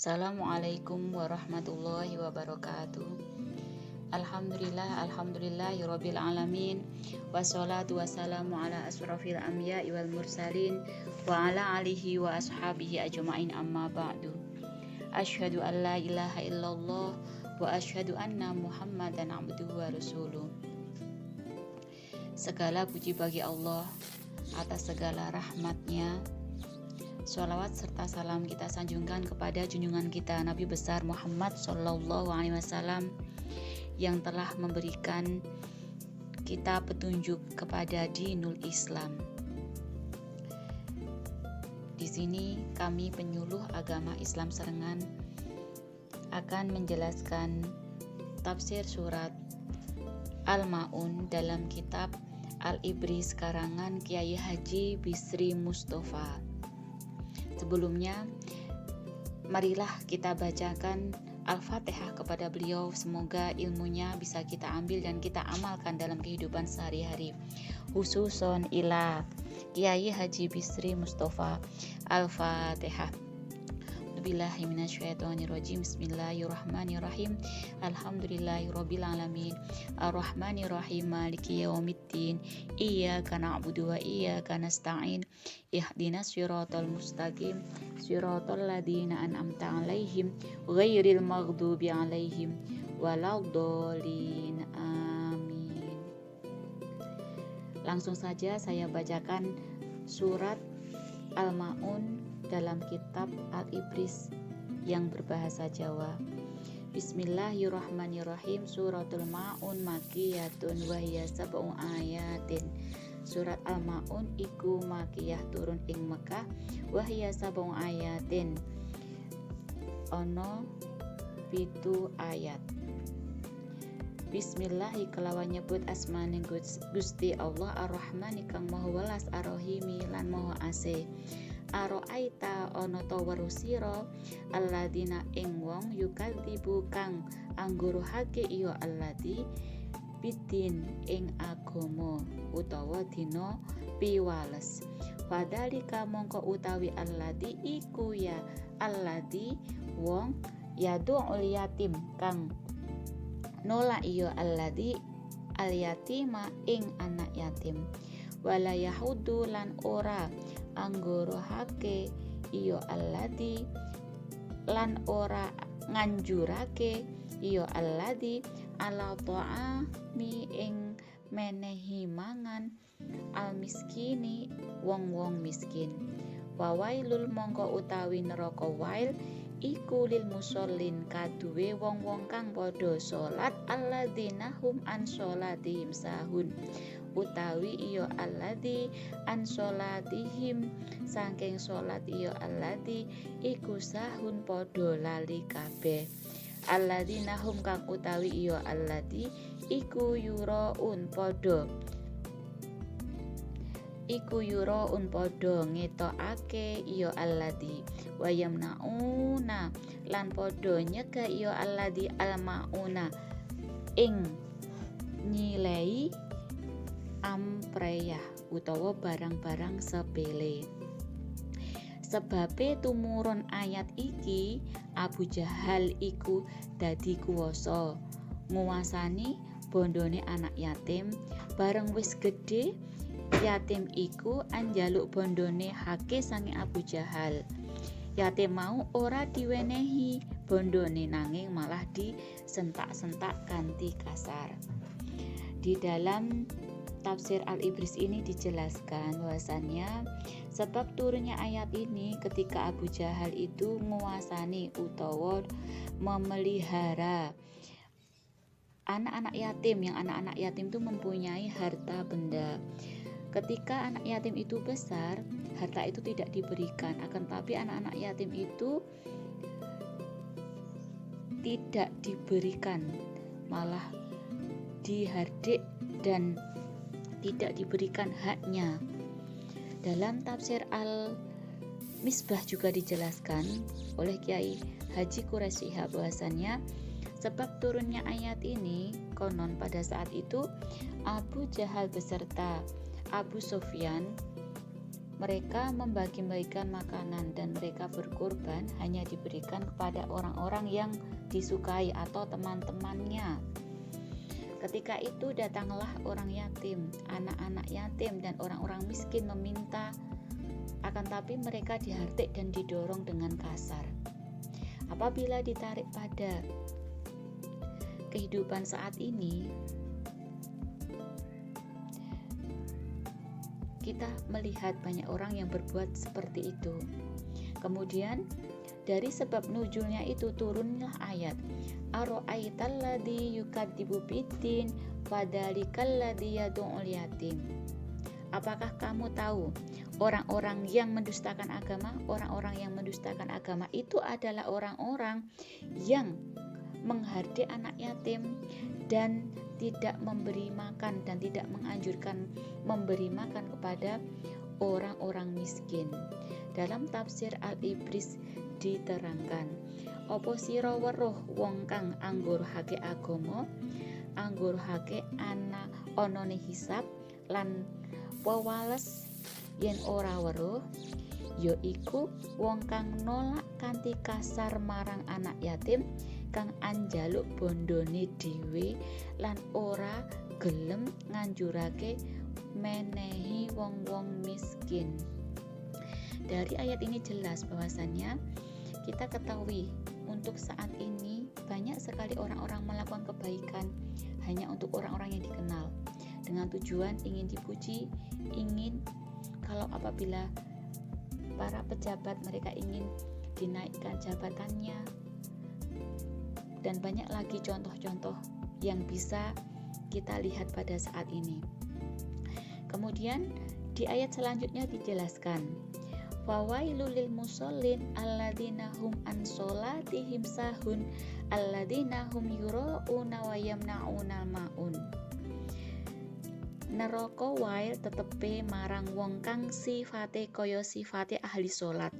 Assalamualaikum warahmatullahi wabarakatuh. Alhamdulillahirabbil alamin. Wassalatu wassalamu ala asrofil anbiya'i wal mursalin wa ala alihi wa ashabihi ajma'in, amma ba'du. Asyhadu an la ilaha illallah wa asyhadu anna Muhammadan abduhu wa rasuluh. Segala puji bagi Allah atas segala rahmatnya. Sholawat serta salam kita sanjungkan kepada junjungan kita Nabi besar Muhammad Sallallahu Alaihi Wasallam yang telah memberikan kita petunjuk kepada dinul Islam. Di sini kami penyuluh agama Islam Serengan akan menjelaskan tafsir surat Al-Ma'un dalam kitab Al-Ibris karangan Kiai Haji Bisri Mustafa. Sebelumnya, marilah kita bacakan Al-Fatihah kepada beliau. Semoga ilmunya bisa kita ambil dan kita amalkan dalam kehidupan sehari-hari. Khususon ila Kiai Haji Bisri Mustafa. Al-Fatihah. Bismillahirrahmanirrahim. Bismillahirrahmanirrahim. Alhamdulillahirabbil alamin. Arrahmanirrahim. Maliki yaumiddin. Iyyaka na'budu wa iyyaka nasta'in. Ihdinas siratal mustaqim. Siratal ladzina an'amta 'alaihim ghairil maghdubi 'alaihim waladdallin. Amin. Langsung saja saya bacakan surat Al-Ma'un dalam kitab Al-Ibris yang berbahasa Jawa. Bismillahirrahmanirrahim. Suratul Ma'un makiyatun wa hiya sab'u ayatin. Surat Al-Ma'un iku makiyah turun ing Mekah wa hiya sab'u ayatin. Ono 7 ayat. Bismillahi kelawan nyebut asmane Gusti Allah Ar-Rahman kang maha welas Ar-Rahimi lan maha asih. Aro'aita ono to werusira alladina ing wong yukadzibu kang angguruhake iya alladi bidin ing agama utawa dina piwales. Padhalika mongko utawi alladi iku ya alladi wong yadu'ul yatim kang nolak iya alladi al yatima ing anak yatim. Wala yahudu lan ora anggorohake iyo alladi lan ora nganjurake iyo alladi ala ta'ami ing menehi mangan al miskini wong-wong miskin. Wawailul mongko utawi neraka wail iku lil musallin kaduwe wong-wong kang padha salat alladzina hum an salatihim sahun. Utawi iyo alladzi an sholatihim saking sholat iyo alladzi iku sahun podo lali kabeh. Alladzina hum kang utawi iyo alladzi iku yuraun podo ngetokake iyo alladzi wa yamnauna lan podo nyegah iyo alladzi almauna ing nyilei ampreyah utawa barang-barang sepele. Sebabe tumurun ayat iki Abu Jahal iku dadi kuwasa nguwasani bondone anak yatim. Bareng wis gedhe yatim iku anjaluk bondone hake sange Abu Jahal. Yatim mau ora diwenehi bondone nanging malah disentak-sentak kanthi kasar. Di dalam tafsir Al-Ibris ini dijelaskan bahwasannya sebab turunnya ayat ini ketika Abu Jahal itu menguasani utawa memelihara anak-anak yatim, yang anak-anak yatim itu mempunyai harta benda. Ketika anak yatim itu besar, harta itu tidak diberikan, akan tapi anak-anak yatim itu tidak diberikan, malah dihardik dan tidak diberikan haknya. Dalam tafsir Al-Misbah juga dijelaskan oleh Kiai Haji Quraisy Shihab bahwasannya sebab turunnya ayat ini konon pada saat itu Abu Jahal beserta Abu Sufyan Mereka membagi-bagikan makanan dan mereka berkorban hanya diberikan kepada orang-orang yang disukai atau teman-temannya. Ketika itu datanglah orang yatim, anak-anak yatim dan orang-orang miskin meminta, akan tapi mereka dihardik dan didorong dengan kasar. Apabila ditarik pada kehidupan saat ini, kita melihat banyak orang yang berbuat seperti itu. Kemudian dari sebab nuzulnya itu turunlah ayat Aro'aital ladzi yukadzibu biddin fadzalikal ladzi yad'ul yatim. Apakah kamu tahu orang-orang yang mendustakan agama? Orang-orang yang mendustakan agama itu adalah orang-orang yang menghardik anak yatim dan tidak memberi makan dan tidak menganjurkan memberi makan kepada orang-orang miskin. Dalam tafsir Al-Ibris diterangkan, opo sira weruh wong kang anggurake agama, anggurake anane hisab lan wewales, yen ora weruh yaiku wong kang nolak kanthi kasar marang anak yatim, kang anjaluk bondone dhewe lan ora gelem nganjurake menehi wong-wong miskin. Dari ayat ini jelas bahwasannya kita ketahui untuk saat ini banyak sekali orang-orang melakukan kebaikan hanya untuk orang-orang yang dikenal dengan tujuan ingin dipuji, ingin kalau apabila para pejabat mereka ingin dinaikkan jabatannya, dan banyak lagi contoh-contoh yang bisa kita lihat pada saat ini. Kemudian di ayat selanjutnya dijelaskan, fawailul lil musallin alladzina hum an sholatihim sahun alladzina hum yura'una wa yamna'una ma'un. Neraka wae tetepe marang wong kang sifate kaya sifate ahli salat,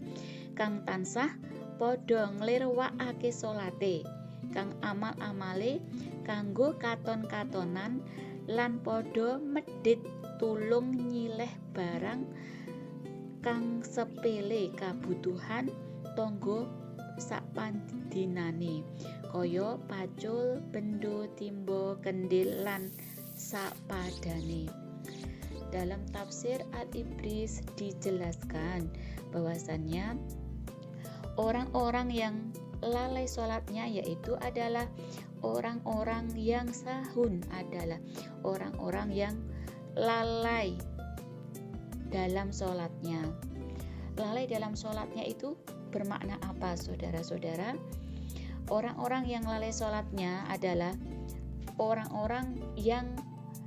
kang tansah padha nglirwakake salate, kang amal-amale kanggo katon-katonan lan padha medhit tulung nyileh barang kang sepele kabutuhan tangga sapandinane kaya pacul, bendo, timba, kendil lan sapadane. Dalam tafsir Al-Ibris dijelaskan bahwasannya orang-orang yang lalai sholatnya yaitu adalah orang-orang yang sahun, adalah orang-orang yang lalai dalam sholatnya. Lalai dalam sholatnya itu bermakna apa, saudara-saudara? Orang-orang yang lalai sholatnya adalah orang-orang yang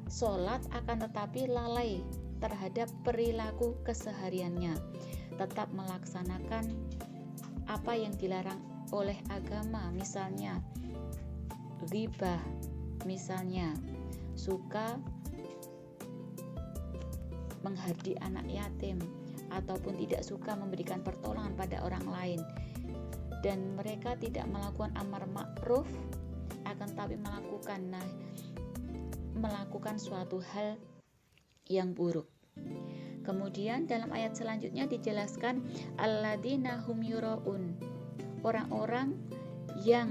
sholat akan tetapi lalai terhadap perilaku kesehariannya, tetap melaksanakan apa yang dilarang oleh agama, misalnya ghibah, misalnya suka menghardik anak yatim ataupun tidak suka memberikan pertolongan pada orang lain, dan mereka tidak melakukan amar ma'ruf akan tapi melakukan suatu hal yang buruk. Kemudian dalam ayat selanjutnya dijelaskan alladzina hum yura'un, orang-orang yang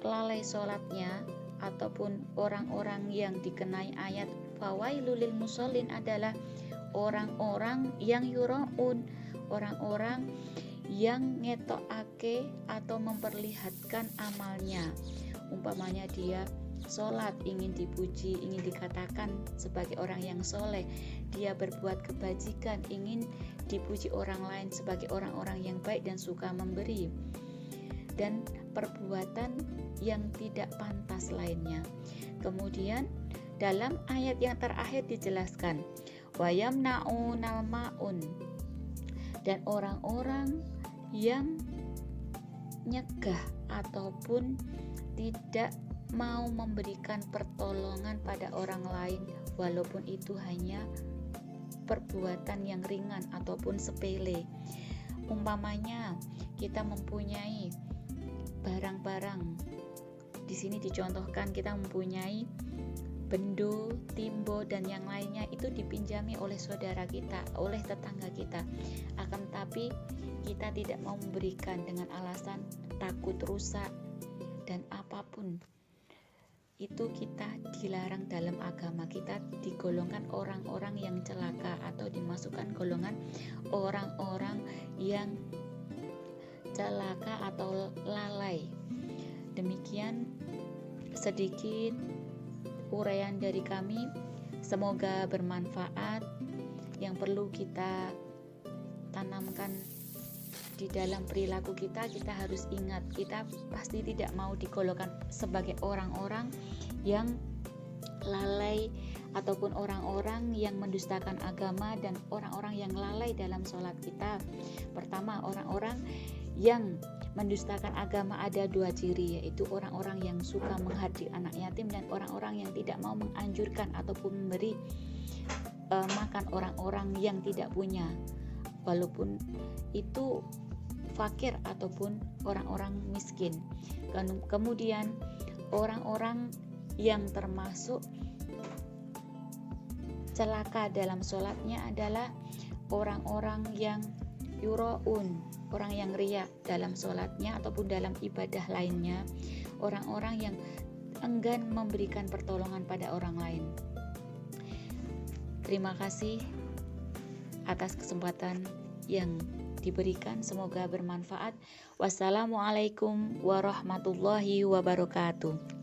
lalai sholatnya ataupun orang-orang yang dikenai ayat fawailul lil musallin adalah orang-orang yang yura'un, orang-orang yang ngetokake atau memperlihatkan amalnya. Umpamanya dia sholat ingin dipuji, ingin dikatakan sebagai orang yang soleh, dia berbuat kebajikan ingin dipuji orang lain sebagai orang-orang yang baik dan suka memberi, dan perbuatan yang tidak pantas lainnya. Kemudian dalam ayat yang terakhir dijelaskan wayamna'unal ma'un, dan orang-orang yang nyegah ataupun tidak mau memberikan pertolongan pada orang lain walaupun itu hanya perbuatan yang ringan ataupun sepele. Umpamanya kita mempunyai barang-barang, di sini dicontohkan kita mempunyai bendo, timbo, dan yang lainnya itu dipinjami oleh saudara kita, oleh tetangga kita. Akan tetapi kita tidak mau memberikan dengan alasan takut rusak dan apapun. Itu kita dilarang dalam agama. Kita digolongkan orang-orang yang celaka atau dimasukkan golongan orang-orang yang celaka atau lalai. Demikian sedikit uraian dari kami, semoga bermanfaat. Yang perlu kita tanamkan di dalam perilaku kita harus ingat, kita pasti tidak mau digolongkan sebagai orang-orang yang lalai ataupun orang-orang yang mendustakan agama dan orang-orang yang lalai dalam sholat kita. Pertama, orang-orang yang mendustakan agama ada dua ciri, yaitu orang-orang yang suka menghadir anak yatim dan orang-orang yang tidak mau menganjurkan ataupun memberi makan orang-orang yang tidak punya, walaupun itu fakir ataupun orang-orang miskin. Kemudian orang-orang yang termasuk celaka dalam sholatnya adalah orang-orang yang yuraun, orang yang riya dalam sholatnya ataupun dalam ibadah lainnya, orang-orang yang enggan memberikan pertolongan pada orang lain. Terima kasih atas kesempatan yang diberikan, semoga bermanfaat. Wassalamualaikum warahmatullahi wabarakatuh.